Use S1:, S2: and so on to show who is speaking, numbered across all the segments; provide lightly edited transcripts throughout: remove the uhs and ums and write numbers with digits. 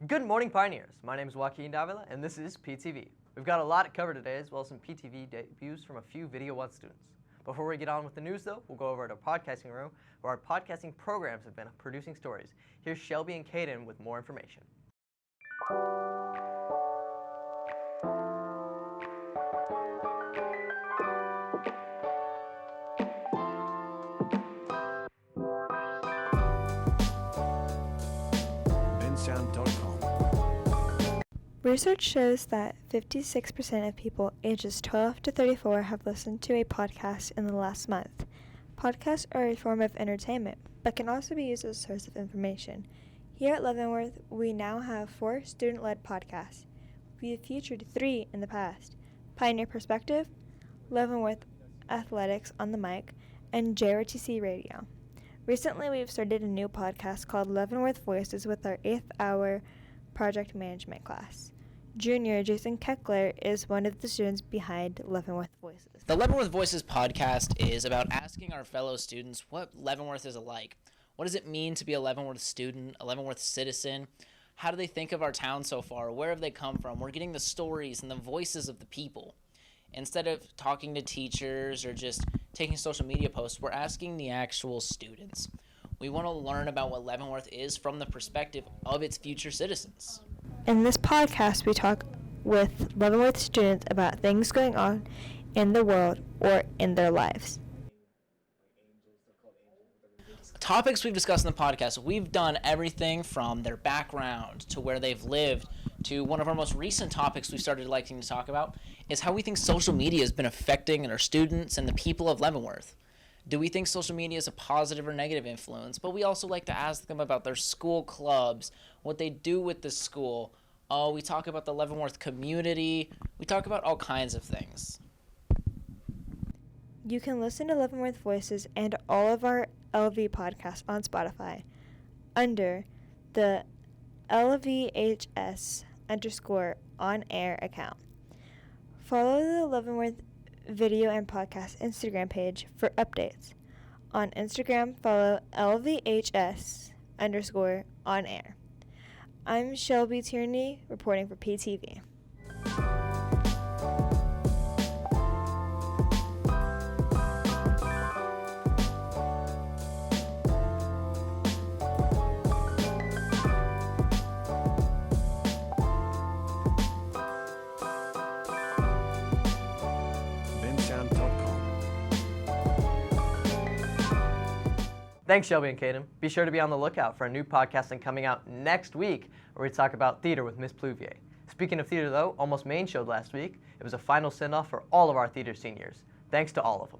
S1: Good morning, Pioneers. My name is Joaquin Davila, and this is PTV. We've got a lot to cover today, as well as some PTV debuts from a few Video 1 students. Before we get on with the news, though, we'll go over to our podcasting room, where our podcasting programs have been producing stories. Here's Shelby and Caden with more information.
S2: Research shows that 56% of people ages 12 to 34 have listened to a podcast in the last month. Podcasts are a form of entertainment, but can also be used as a source of information. Here at Leavenworth, we now have 4 student-led podcasts. We have featured 3 in the past: Pioneer Perspective, Leavenworth Athletics on the Mic, and JROTC Radio. Recently, we've started a new podcast called Leavenworth Voices with our 8th hour project management class. Junior Jason Keckler is one of the students behind Leavenworth Voices.
S3: The Leavenworth Voices podcast is about asking our fellow students what Leavenworth is like. What does it mean to be a Leavenworth student, a Leavenworth citizen? How do they think of our town so far? Where have they come from? We're getting the stories and the voices of the people. Instead of talking to teachers or just taking social media posts, we're asking the actual students. We want to learn about what Leavenworth is from the perspective of its future citizens.
S2: In this podcast, we talk with Leavenworth students about things going on in the world or in their lives.
S3: Topics we've discussed in the podcast, we've done everything from their background to where they've lived to one of our most recent topics we've started liking to talk about is how we think social media has been affecting our students and the people of Leavenworth. Do we think social media is a positive or negative influence? But we also like to ask them about their school clubs, what they do with the school. We talk about the Leavenworth community. We talk about all kinds of things.
S2: You can listen to Leavenworth Voices and all of our LV podcasts on Spotify under the LVHS_on-air account. Follow the Leavenworth video and podcast Instagram page for updates. On Instagram, follow LVHS_on-air. I'm Shelby Tierney, reporting for PTV.
S1: Thanks, Shelby and Caden. Be sure to be on the lookout for a new podcasting coming out next week, where we talk about theater with Miss Pluvier. Speaking of theater, though, Almost Maine showed last week. It was a final send-off for all of our theater seniors. Thanks to all of them.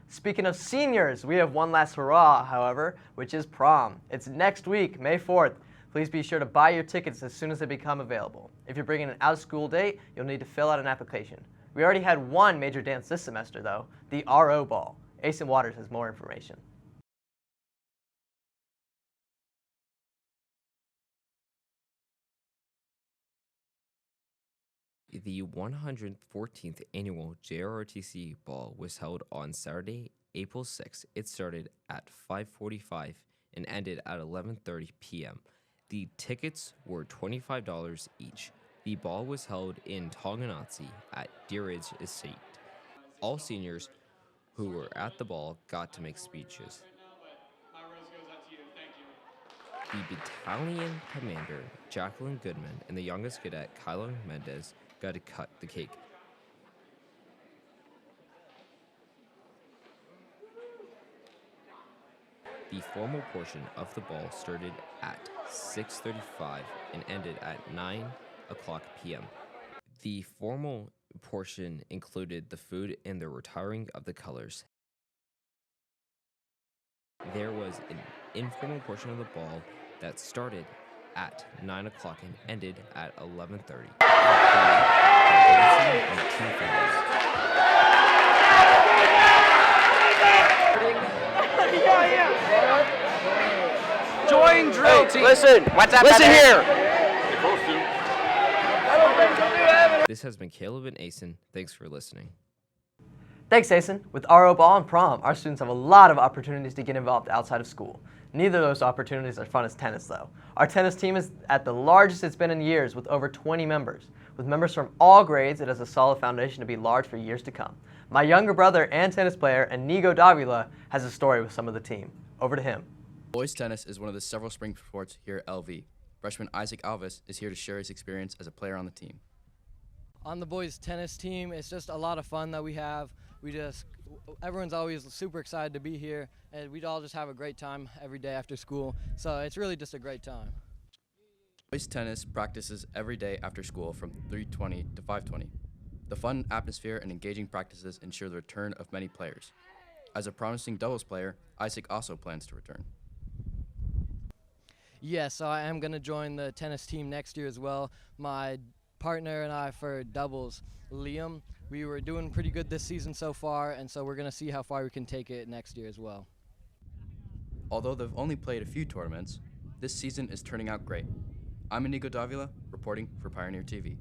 S1: Speaking of seniors, we have one last hurrah, however, which is prom. It's next week, May 4th. Please be sure to buy your tickets as soon as they become available. If you're bringing an out-of-school date, you'll need to fill out an application. We already had one major dance this semester, though, the RO Ball. Aisen Waters has more information.
S4: The 114th annual JROTC ball was held on Saturday, April 6th. It started at 5:45 and ended at 11:30 p.m. The tickets were $25 each. The ball was held in Tonganoxie at Deer Ridge Estate. All seniors who were at the ball got to make speeches. The battalion commander, Jacqueline Goodman, and the youngest cadet, Kyler Mendez, got to cut the cake. The formal portion of the ball started at 6:35 and ended at 9:00 p.m. The formal portion included the food and the retiring of the colors. There was an informal portion of the ball that started at 9:00 and ended at 11:30.
S5: Join drill team.
S6: Listen, what's up?
S5: Listen here.
S4: This has been Kaleb and Aisen. Thanks for listening.
S1: Thanks, Aisen. With RO Ball and prom, our students have a lot of opportunities to get involved outside of school. Neither of those opportunities are fun as tennis, though. Our tennis team is at the largest it's been in years, with over 20 members. With members from all grades, it has a solid foundation to be large for years to come. My younger brother and tennis player, Inigo Davila, has a story with some of the team. Over to him.
S5: Boys tennis is one of the several spring sports here at LV. Freshman Isaac Alvis is here to share his experience as a player on the team.
S6: On the boys tennis team, it's just a lot of fun that we have. Everyone's always super excited to be here, and we all just have a great time every day after school. So it's really just a great time.
S5: Boys tennis practices every day after school from 3:20 to 5:20. The fun atmosphere and engaging practices ensure the return of many players. As a promising doubles player, Isaac also plans to return.
S6: Yes, so I am going to join the tennis team next year as well. My partner and I for doubles, Liam, we were doing pretty good this season so far, and so we're going to see how far we can take it next year as well.
S5: Although they've only played a few tournaments, this season is turning out great. I'm Inigo Davila, reporting for Pioneer TV.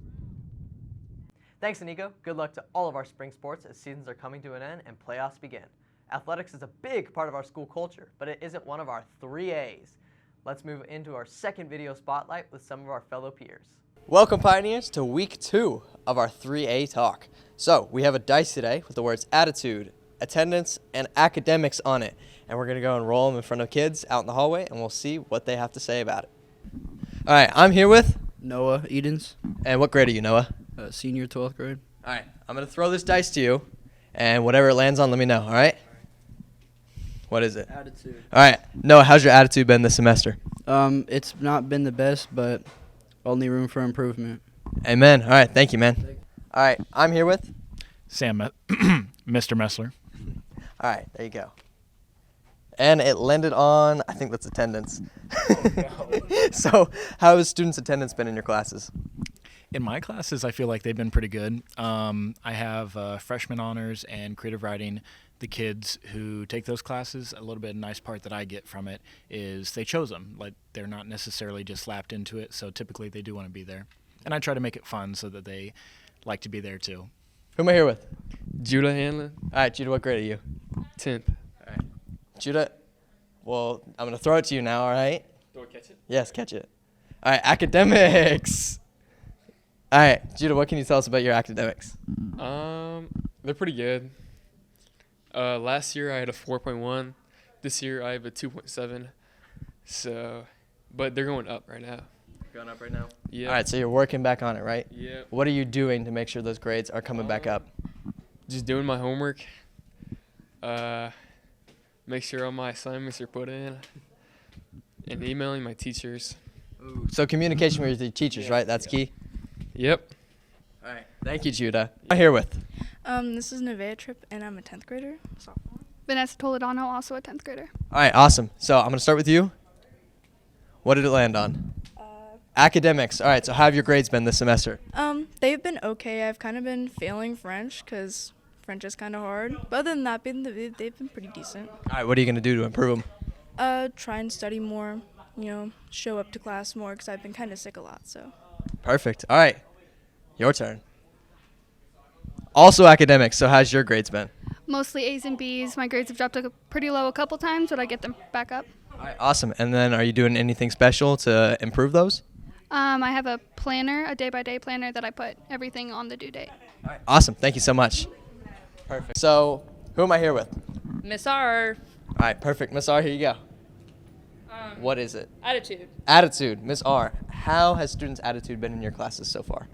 S1: Thanks, Inigo. Good luck to all of our spring sports as seasons are coming to an end and playoffs begin. Athletics is a big part of our school culture, but it isn't one of our 3 A's. Let's move into our second video spotlight with some of our fellow peers. Welcome, Pioneers, to week 2 of our 3A talk. So we have a dice today with the words attitude, attendance, and academics on it. And we're going to go and roll them in front of kids out in the hallway, and we'll see what they have to say about it. All right, I'm here with
S7: Noah Edens,
S1: And what grade are you, Noah?
S7: senior 12th grade.
S1: All right, I'm going to throw this dice to you, and whatever it lands on, let me know, all right? What is it?
S7: Attitude.
S1: All right, Noah, how's your attitude been this semester?
S7: It's not been the best, but only room for improvement.
S1: Amen. All right, thank you, man. All right, I'm here with
S8: Sam, Mr. Messler.
S1: All right, there you go. And it landed on, I think that's attendance. So how has students' attendance been in your classes?
S8: In my classes, I feel like they've been pretty good. I have freshman honors and creative writing. The kids who take those classes, a little bit of a nice part that I get from it is they chose them. Like, they're not necessarily just slapped into it, so typically they do want to be there. And I try to make it fun so that they like to be there too.
S1: Who am I here with?
S9: Judah Hanlon,
S1: All right, Judah, what grade are you?
S9: 10th.
S1: All right. Judah, well, I'm going to throw it to you now, all right?
S9: Do I catch it?
S1: Yes, catch it. All right, academics. All right, Judah, what can you tell us about your academics?
S9: They're pretty good. Last year I had a 4.1. This year I have a 2.7. So, but they're going up right now.
S1: Going up right now?
S9: Yeah.
S1: All right, so you're working back on it, right?
S9: Yeah.
S1: What are you doing to make sure those grades are coming back up?
S9: Just doing my homework. Make sure all my assignments are put in. And emailing my teachers.
S1: So communication with your teachers, right? That's key?
S9: Yep.
S1: All right. Thank you, Judah. I'm here with.
S10: This is Nevaeh Tripp, and I'm a 10th grader, sophomore.
S11: Vanessa Toledano, also a 10th grader.
S1: All right, awesome. So I'm going to start with you. What did it land on? Academics. All right, so how have your grades been this semester?
S10: They've been okay. I've kind of been failing French because French is kind of hard. But other than that, they've been pretty decent.
S1: All right, what are you going to do to improve them?
S10: Try and study more, show up to class more because I've been kind of sick a lot, so.
S1: Perfect. All right, your turn. Also academics, so how's your grades been?
S11: Mostly A's and B's. My grades have dropped pretty low a couple times, but I get them back up.
S1: All right, awesome. And then are you doing anything special to improve those?
S11: I have a planner, a day-by-day planner that I put everything on the due date.
S1: All right, awesome. Thank you so much. Perfect. So who am I here with?
S12: Miss R.
S1: All right, perfect. Miss R, here you go. What is it?
S12: Attitude.
S1: Attitude. Miss R, how has students' attitude been in your classes so far?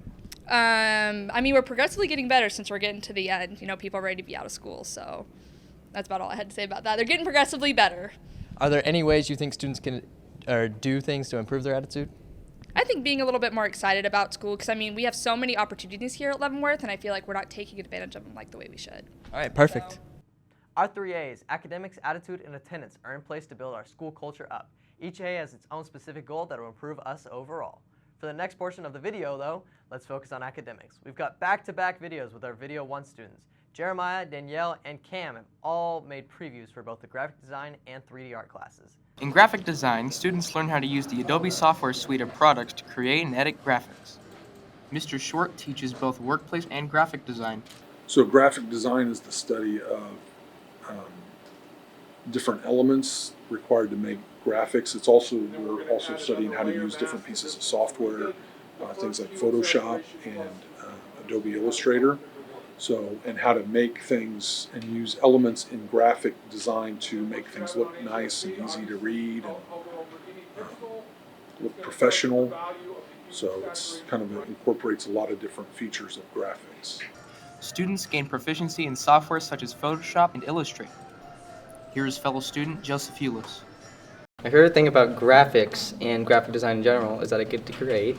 S12: We're progressively getting better since we're getting to the end. People are ready to be out of school, so that's about all I had to say about that. They're getting progressively better.
S1: Are there any ways you think students can do things to improve their attitude?
S12: I think being a little bit more excited about school, because, we have so many opportunities here at Leavenworth, and I feel like we're not taking advantage of them like the way we should.
S1: All right, perfect.
S12: So.
S1: Our 3 A's, academics, attitude, and attendance, are in place to build our school culture up. Each A has its own specific goal that will improve us overall. For the next portion of the video, though, let's focus on academics. We've got back-to-back videos with our Video 1 students. Jeremiah, Danielle, and Cam have all made previews for both the graphic design and 3D art classes.
S13: In graphic design, students learn how to use the Adobe software suite of products to create and edit graphics. Mr. Short teaches both workplace and graphic design.
S14: So graphic design is the study of different elements required to make graphics. We're also studying how to use different pieces of software, things like Photoshop and Adobe Illustrator. And how to make things and use elements in graphic design to make things look nice and easy to read and look professional. So it's kind of incorporates a lot of different features of graphics.
S13: Students gain proficiency in software such as Photoshop and Illustrator. Here is fellow student Joseph Euliss.
S15: My favorite thing about graphics and graphic design in general is that I get to create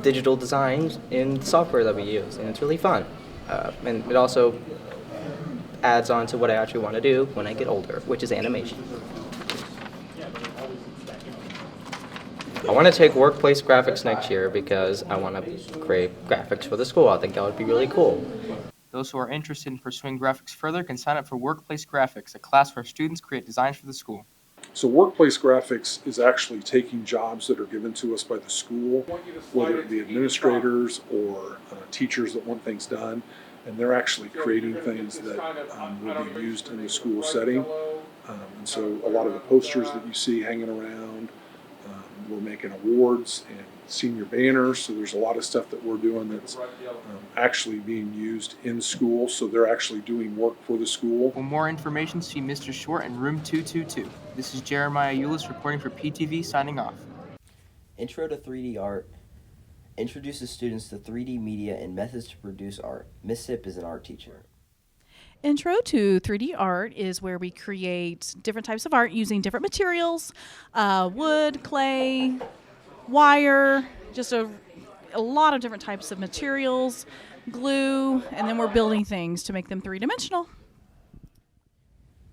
S15: digital designs in software that we use, and it's really fun. And it also adds on to what I actually want to do when I get older, which is animation. I want to take workplace graphics next year because I want to create graphics for the school. I think that would be really cool.
S13: Those who are interested in pursuing graphics further can sign up for Workplace Graphics, a class where students create designs for the school.
S14: So workplace graphics is actually taking jobs that are given to us by the school, whether it be administrators or teachers that want things done, and they're actually creating things that will be used in the school setting. And so a lot of the posters that you see hanging around, we're making awards and senior banners, so there's a lot of stuff that we're doing that's actually being used in school, so they're actually doing work for the school.
S13: For more information, see Mr. Short in room 222. This is Jeremiah Euliss reporting for PTV, signing off.
S16: Intro to 3D Art introduces students to 3D media and methods to produce art. Miss Sip is an art teacher.
S17: Intro to 3D Art is where we create different types of art using different materials, wood, clay, wire, just a lot of different types of materials, glue, and then we're building things to make them three-dimensional.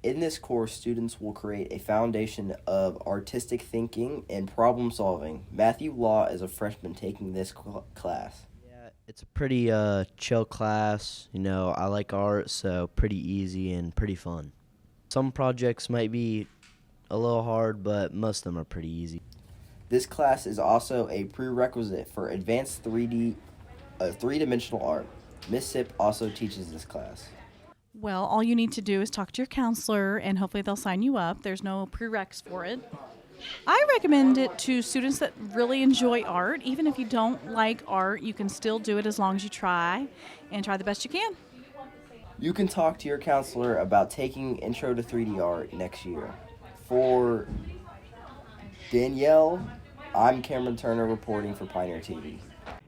S16: In this course, students will create a foundation of artistic thinking and problem solving. Matthew Law is a freshman taking this class.
S18: It's a pretty chill class. You know, I like art, so pretty easy and pretty fun. Some projects might be a little hard, but most of them are pretty easy.
S16: This class is also a prerequisite for advanced three-dimensional art. Miss Sip also teaches this class.
S17: Well, all you need to do is talk to your counselor, and hopefully they'll sign you up. There's no prereqs for it. I recommend it to students that really enjoy art. Even if you don't like art, you can still do it as long as you try, and try the best you can.
S16: You can talk to your counselor about taking Intro to 3D Art next year. For Danielle, I'm Cameron Turner reporting for Pioneer TV.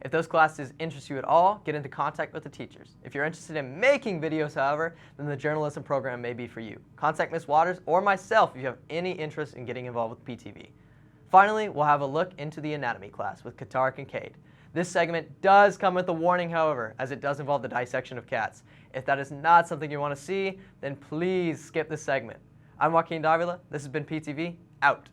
S1: If those classes interest you at all, get into contact with the teachers. If you're interested in making videos, however, then the journalism program may be for you. Contact Ms. Waters or myself if you have any interest in getting involved with PTV. Finally, we'll have a look into the anatomy class with Katara Kincaid. This segment does come with a warning, however, as it does involve the dissection of cats. If that is not something you want to see, then please skip this segment. I'm Joaquin Davila. This has been PTV, out.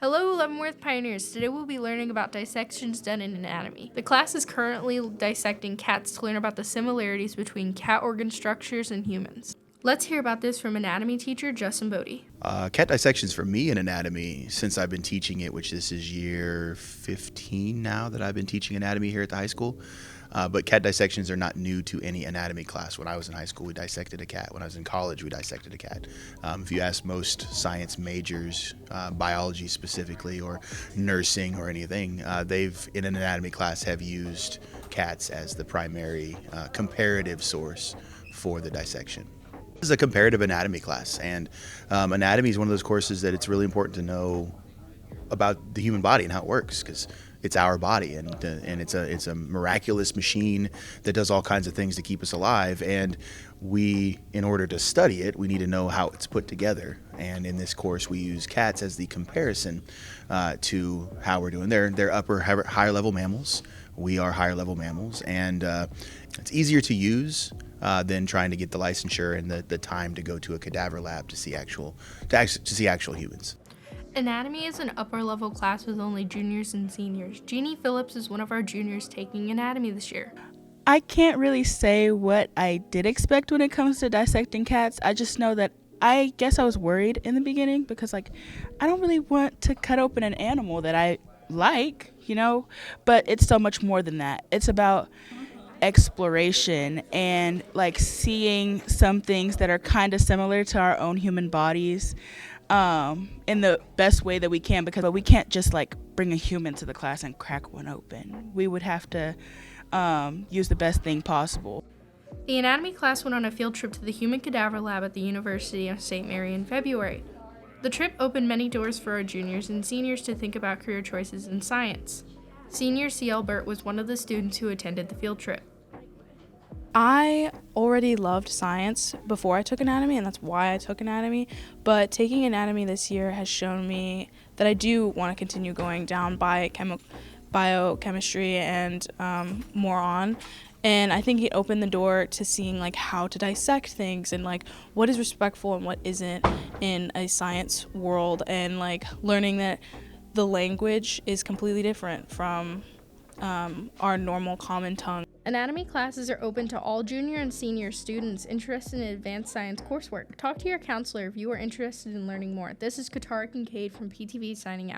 S19: Hello, Leavenworth Pioneers. Today we'll be learning about dissections done in anatomy. The class is currently dissecting cats to learn about the similarities between cat organ structures and humans. Let's hear about this from anatomy teacher Justin Bodie.
S20: Cat dissections for me in anatomy, since I've been teaching it, which this is year 15 now that I've been teaching anatomy here at the high school. But cat dissections are not new to any anatomy class. When I was in high school, we dissected a cat. When I was in college, we dissected a cat. If you ask most science majors, biology specifically, or nursing or anything, they've, in an anatomy class, have used cats as the primary comparative source for the dissection. This is a comparative anatomy class, and anatomy is one of those courses that it's really important to know about the human body and how it works, because it's our body, and it's a miraculous machine that does all kinds of things to keep us alive. And we, in order to study it, we need to know how it's put together. And in this course, we use cats as the comparison to how we're doing. They're higher level mammals. We are higher level mammals, and it's easier to use than trying to get the licensure and the time to go to a cadaver lab to see actual humans.
S19: Anatomy is an upper level class with only juniors and seniors. Jeannie Phillips is one of our juniors taking anatomy this year.
S21: I can't really say what I did expect when it comes to dissecting cats. I just know that I guess I was worried in the beginning because I don't really want to cut open an animal that I like, but it's so much more than that. It's about exploration and seeing some things that are kind of similar to our own human bodies. in the best way that we can, but we can't just like bring a human to the class and crack one open. We would have to use the best thing possible.
S19: The anatomy class went on a field trip to the Human Cadaver Lab at the University of St. Mary in February. The trip opened many doors for our juniors and seniors to think about career choices in science. Senior C.L. Burt was one of the students who attended the field trip.
S10: I already loved science before I took anatomy, and that's why I took anatomy. But taking anatomy this year has shown me that I do want to continue going down biochemistry and more on. And I think it opened the door to seeing like how to dissect things and like what is respectful and what isn't in a science world, and like learning that the language is completely different from our normal common tongue.
S19: Anatomy classes are open to all junior and senior students interested in advanced science coursework. Talk to your counselor if you are interested in learning more. This is Katara Kincaid from PTV signing out.